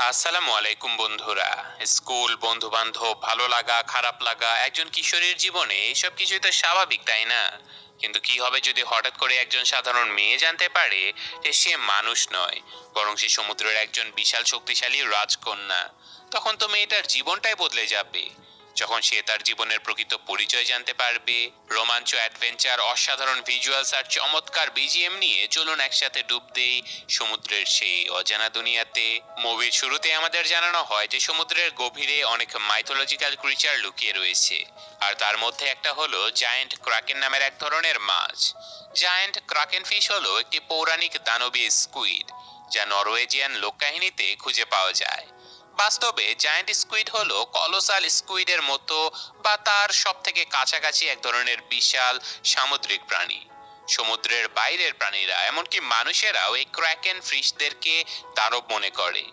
আসসালামু আলাইকুম বন্ধুরা। স্কুল, বন্ধু-বান্ধব, ভালো লাগা, খারাপ লাগা একজন কিশোরীর জীবনে এসব কিছুই তো স্বাভাবিক, তাই না? কিন্তু কি হবে যদি হঠাৎ করে একজন সাধারণ মেয়ে জানতে পারে যে সে মানুষ নয়, বরং সে সমুদ্রের একজন বিশাল শক্তিশালী রাজকন্যা? তখন তো মেয়েটার জীবনটাই বদলে যাবে। যখন সে তার জীবনের প্রকৃত পরিচয় জানতে পারবে, রোমাঞ্চ, অ্যাডভেঞ্চার, অসাধারণ ভিজুয়ালস আর চমৎকার বিজিএম নিয়ে চলুন একসাথে ডুব দেই সমুদ্রের সেই অজানা দুনিয়াতে। মুভির শুরুতে আমাদের জানানো হয় যে সমুদ্রের গভীরে অনেক মাইথোলজিক্যাল ক্রিচার লুকিয়ে রয়েছে, আর তার মধ্যে একটা হলো জায়ান্ট ক্রাকেন নামের এক ধরনের মাছ। জায়ান্ট ক্রাকেন ফিশ হলো একটি পৌরাণিক দানবী স্কুইড, যা নরওয়েজিয়ান লোককাহিনীতে খুঁজে পাওয়া যায়। বাস্তবে জায়ান্ট স্কুইড হলো কলোসাল স্কুইডের মতো বা তার সব থেকে কাছাকাছি এক ধরনের বিশাল সামুদ্রিক প্রাণী। সমুদ্রের বাইরের প্রাণীরা, এমনকি মানুষেরাও এই ক্র্যাকেন ফিশদেরকে দানব মনে করে।